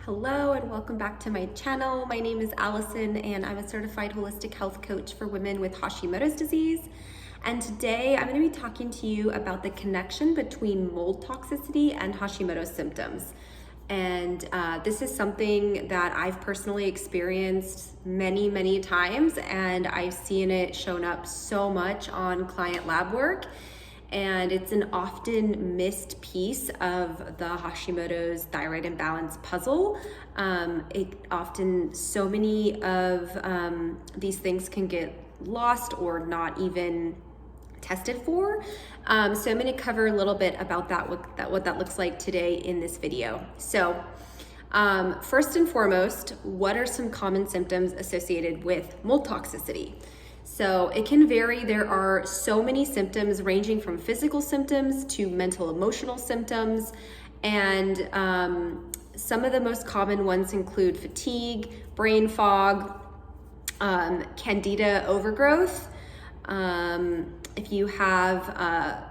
Hello and welcome back to my channel. My name is Allison and I'm a certified holistic health coach for women with Hashimoto's disease. And today I'm going to be talking to you about the connection between mold toxicity and Hashimoto's symptoms. And this is something that I've personally experienced many times, and I've seen it shown up so much on client lab work. And it's an often missed piece of the Hashimoto's thyroid imbalance puzzle. So many of these things can get lost or not even tested for. So I'm going to cover a little bit about what that looks like today in this video. So first and foremost, what are some common symptoms associated with mold toxicity? So it can vary. There are so many symptoms ranging from physical symptoms to mental emotional symptoms. And some of the most common ones include fatigue, brain fog, candida overgrowth. If you have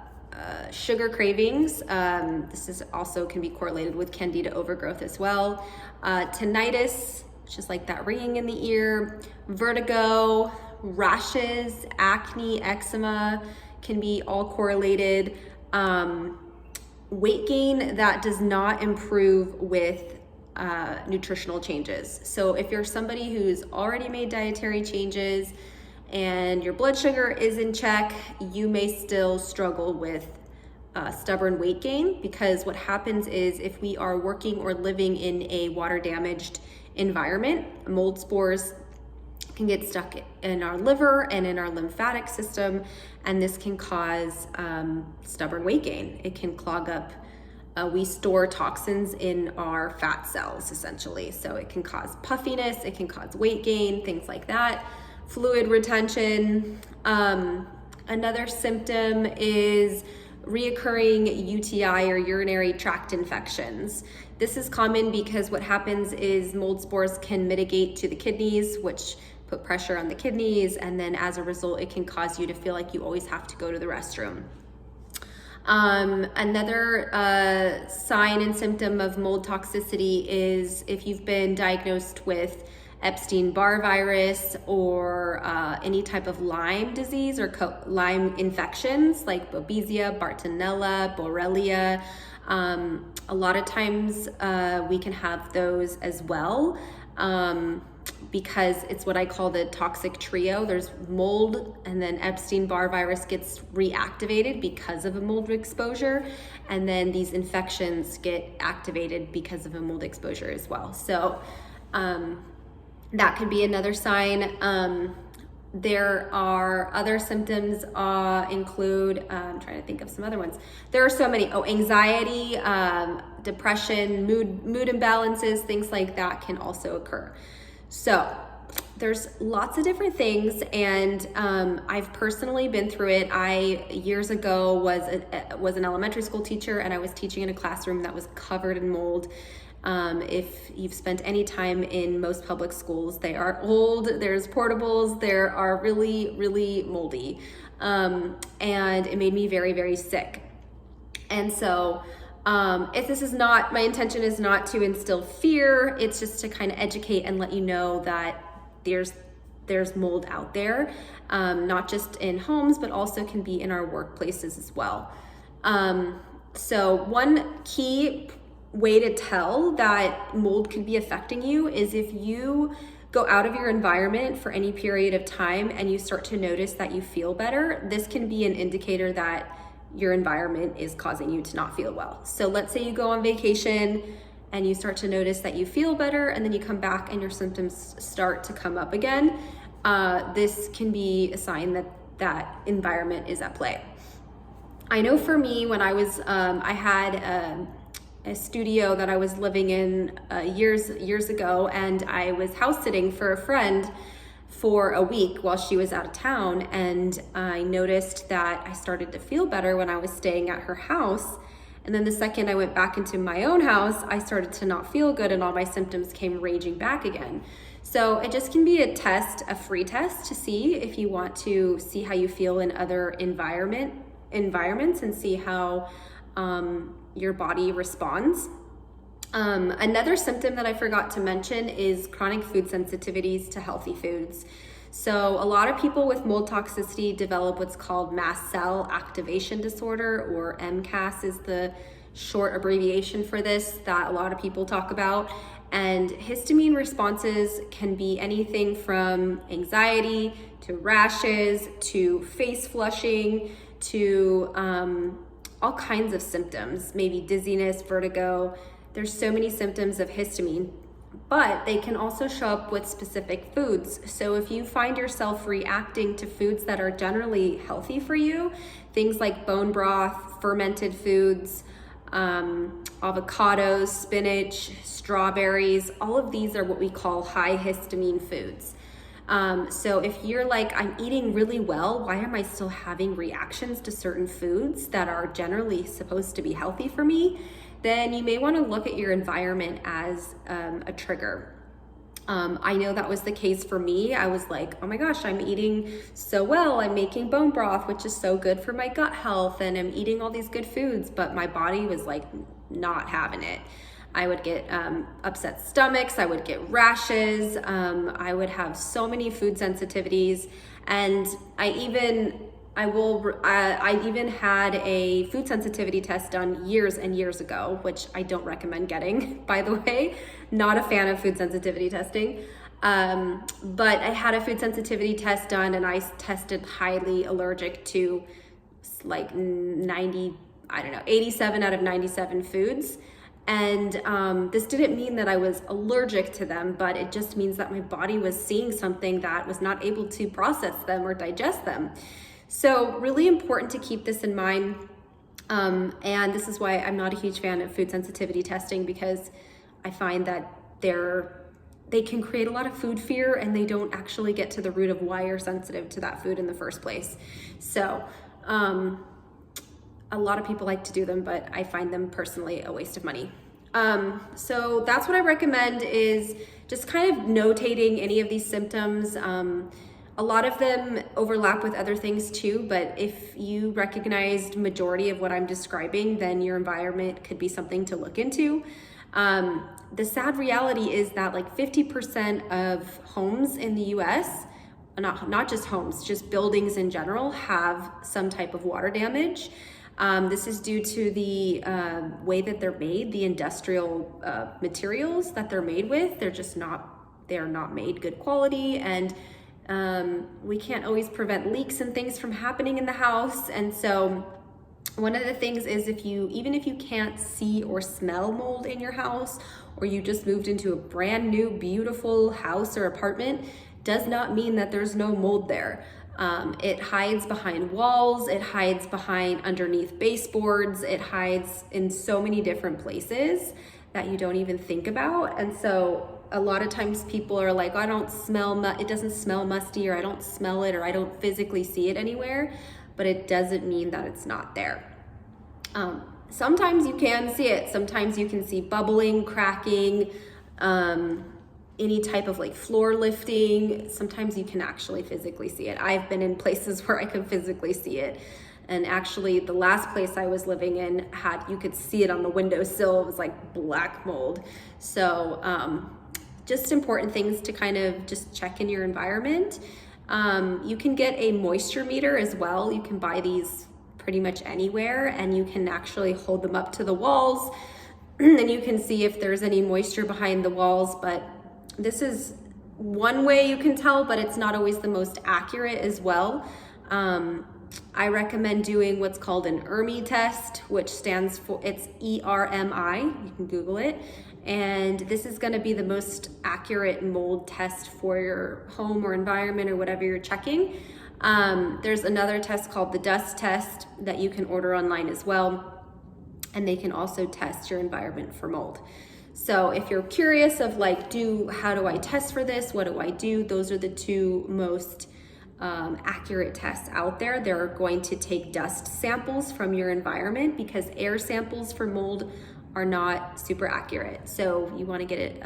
sugar cravings, this is also can be correlated with candida overgrowth as well. Tinnitus, which is like that ringing in the ear, vertigo, rashes, acne, eczema can be all correlated. Weight gain that does not improve with nutritional changes. So if you're somebody who's already made dietary changes and your blood sugar is in check, you may still struggle with stubborn weight gain, because what happens is if we are working or living in a water damaged environment, mold spores can get stuck in our liver and in our lymphatic system, and this can cause stubborn weight gain. It can clog up, we store toxins in our fat cells essentially, so it can cause puffiness, it can cause weight gain, things like that. Fluid retention. Another symptom is reoccurring UTI or urinary tract infections. This is common because what happens is mold spores can mitigate to the kidneys, which put pressure on the kidneys, and then as a result it can cause you to feel like you always have to go to the restroom. Another sign and symptom of mold toxicity is if you've been diagnosed with Epstein-Barr virus or any type of Lyme disease or Lyme infections like Babesia, Bartonella, Borrelia. A lot of times we can have those as well, because it's what I call the toxic trio. There's mold, and then Epstein-Barr virus gets reactivated because of a mold exposure, and then these infections get activated because of a mold exposure as well. So that could be another sign. There are other symptoms include, I'm trying to think of some other ones. There are so many. Anxiety, depression, mood imbalances, things like that can also occur. So there's lots of different things, and I've personally been through it. I years ago was an elementary school teacher, and I was teaching in a classroom that was covered in mold. If you've spent any time in most public schools, they are old, there's portables, there are really moldy. And it made me very sick. And so, if this is not, my intention is not to instill fear, it's just to kind of educate and let you know that there's mold out there, not just in homes, but also can be in our workplaces as well. So one key way to tell that mold could be affecting you is if you go out of your environment for any period of time and you start to notice that you feel better. This can be an indicator that your environment is causing you to not feel well. So let's say you go on vacation and you start to notice that you feel better, and then you come back and your symptoms start to come up again. This can be a sign that that environment is at play. I know for me, when I was, I had a studio that I was living in years ago, and I was house sitting for a friend for a week while she was out of town, and I noticed that I started to feel better when I was staying at her house, and then the second I went back into my own house, I started to not feel good, and all my symptoms came raging back again. So it just can be a free test to see if you want to see how you feel in other environments and see how your body responds. Another symptom that I forgot to mention is chronic food sensitivities to healthy foods. So a lot of people with mold toxicity develop what's called mast cell activation disorder, or MCAS is the short abbreviation for this that a lot of people talk about. And histamine responses can be anything from anxiety to rashes to face flushing to all kinds of symptoms, maybe dizziness, vertigo. There's so many symptoms of histamine, but they can also show up with specific foods. So if you find yourself reacting to foods that are generally healthy for you, things like bone broth, fermented foods, avocados, spinach, strawberries, all of these are what we call high histamine foods. So if you're like, I'm eating really well, why am I still having reactions to certain foods that are generally supposed to be healthy for me? Then you may want to look at your environment as a trigger. I know that was the case for me. I was like, oh my gosh, I'm eating so well. I'm making bone broth, which is so good for my gut health, and I'm eating all these good foods, but my body was like not having it. I would get upset stomachs, I would get rashes, I would have so many food sensitivities, and I even had a food sensitivity test done years and years ago, which I don't recommend getting, by the way. Not a fan of food sensitivity testing. But I had a food sensitivity test done and I tested highly allergic to like 87 out of 97 foods. And this didn't mean that I was allergic to them, but it just means that my body was seeing something that was not able to process them or digest them. So really important to keep this in mind. And this is why I'm not a huge fan of food sensitivity testing, because I find that they can create a lot of food fear and they don't actually get to the root of why you're sensitive to that food in the first place. So a lot of people like to do them, but I find them personally a waste of money. So that's what I recommend, is just kind of notating any of these symptoms. A lot of them overlap with other things too, but if you recognized majority of what I'm describing, then your environment could be something to look into. The sad reality is that like 50% of homes in the US, not just homes, just buildings in general, have some type of water damage. This is due to the way that they're made, the industrial materials that they're made with. They're not made good quality, and we can't always prevent leaks and things from happening in the house. And so one of the things is, even if you can't see or smell mold in your house, or you just moved into a brand new beautiful house or apartment, does not mean that there's no mold there. It hides behind walls, it hides underneath baseboards, it hides in so many different places that you don't even think about. And so a lot of times people are like, I don't smell, it doesn't smell musty, or I don't smell it, or I don't physically see it anywhere, but it doesn't mean that it's not there. Sometimes you can see it. Sometimes you can see bubbling, cracking, any type of like floor lifting. Sometimes you can actually physically see it. I've been in places where I could physically see it. And actually the last place I was living in you could see it on the windowsill. It was like black mold. So just important things to kind of just check in your environment. You can get a moisture meter as well. You can buy these pretty much anywhere, and you can actually hold them up to the walls and you can see if there's any moisture behind the walls. But this is one way you can tell, but it's not always the most accurate as well. I recommend doing what's called an ERMI test, which stands for, it's ERMI, you can Google it. And this is gonna be the most accurate mold test for your home or environment or whatever you're checking. There's another test called the dust test that you can order online as well. And they can also test your environment for mold. So if you're curious of like, how do I test for this? What do I do? Those are the two most accurate tests out there. They're going to take dust samples from your environment, because air samples for mold are not super accurate. So you want to get it,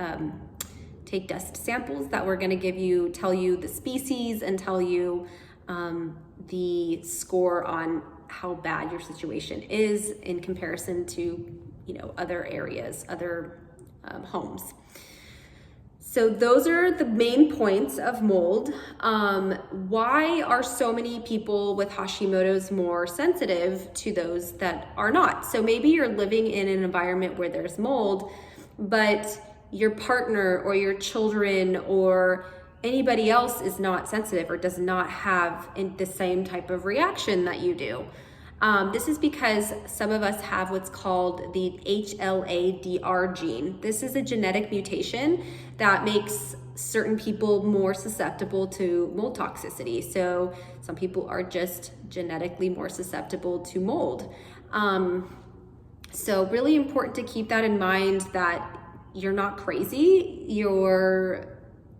take dust samples that we're going to tell you the species and tell you the score on how bad your situation is in comparison to, other areas, other homes. So those are the main points of mold. Why are so many people with Hashimoto's more sensitive to those that are not? So maybe you're living in an environment where there's mold, but your partner or your children or anybody else is not sensitive or does not have the same type of reaction that you do. This is because some of us have what's called the HLA-DR gene. This is a genetic mutation that makes certain people more susceptible to mold toxicity. So some people are just genetically more susceptible to mold. So really important to keep that in mind, that you're not crazy. Your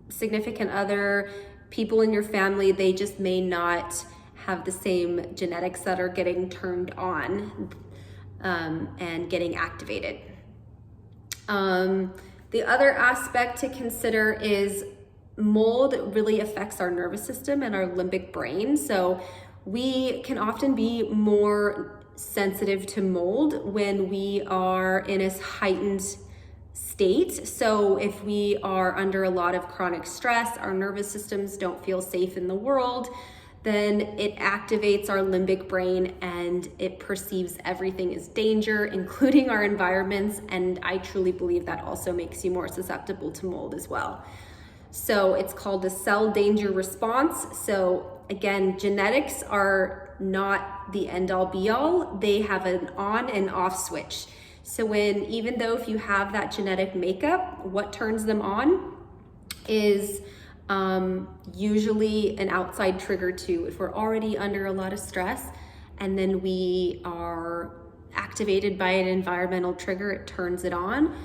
significant other, people in your family, they just may not have the same genetics that are getting turned on and getting activated. The other aspect to consider is mold really affects our nervous system and our limbic brain. So we can often be more sensitive to mold when we are in a heightened state. So if we are under a lot of chronic stress, our nervous systems don't feel safe in the world, then it activates our limbic brain and it perceives everything as danger, including our environments. And I truly believe that also makes you more susceptible to mold as well. So it's called a cell danger response. So again, genetics are not the end all be all. They have an on and off switch. So even though if you have that genetic makeup, what turns them on is usually an outside trigger too. If we're already under a lot of stress and then we are activated by an environmental trigger, it turns it on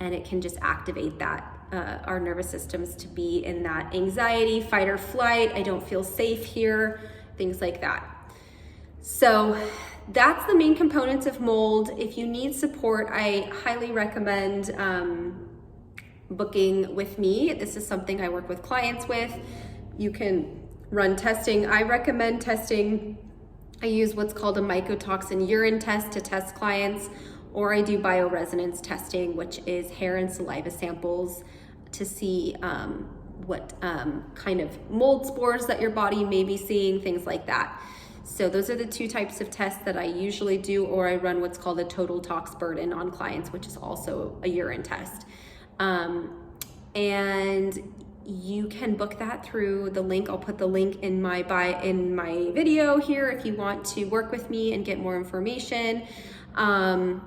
and it can just activate that our nervous systems to be in that anxiety, fight or flight, I don't feel safe here, things like that. So that's the main components of mold. If you need support, I highly recommend booking with me. This is something I work with clients with. You can run testing. I recommend testing. I use what's called a mycotoxin urine test to test clients, or I do bioresonance testing, which is hair and saliva samples to see what kind of mold spores that your body may be seeing, things like that. So those are the two types of tests that I usually do, or I run what's called a total tox burden on clients, which is also a urine test. And you can book that through the link. I'll put the link in my video here if you want to work with me and get more information and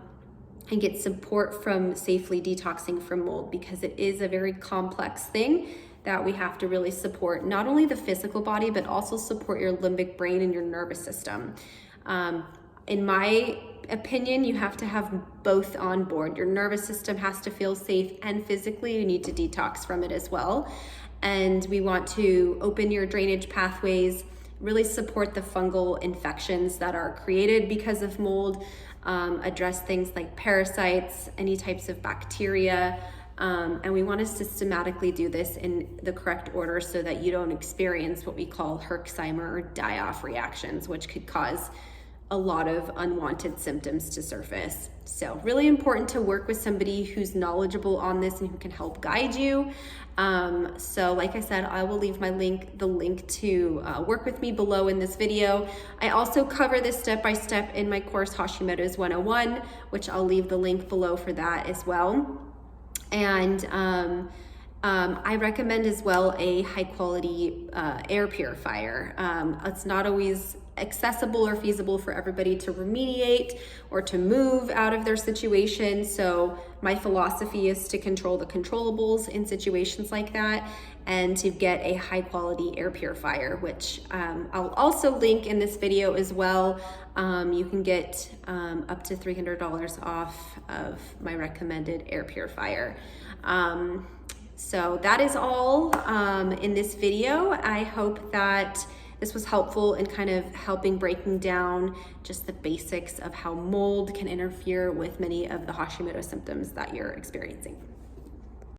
get support from safely detoxing from mold, because it is a very complex thing that we have to really support not only the physical body, but also support your limbic brain and your nervous system. In my opinion, you have to have both on board. Your nervous system has to feel safe, and physically you need to detox from it as well. And we want to open your drainage pathways, really support the fungal infections that are created because of mold, address things like parasites, any types of bacteria, and we want to systematically do this in the correct order so that you don't experience what we call Herxheimer or die-off reactions, which could cause a lot of unwanted symptoms to surface. So really important to work with somebody who's knowledgeable on this and who can help guide you. So like I said, I will leave the link to work with me below in this video. I also cover this step-by-step in my course Hashimoto's 101, which I'll leave the link below for that as well. And I recommend as well a high quality air purifier. It's not always accessible or feasible for everybody to remediate or to move out of their situation. So my philosophy is to control the controllables in situations like that and to get a high quality air purifier, which I'll also link in this video as well. You can get up to $300 off of my recommended air purifier. So that is all in this video. I hope that this was helpful in kind of helping breaking down just the basics of how mold can interfere with many of the Hashimoto symptoms that you're experiencing.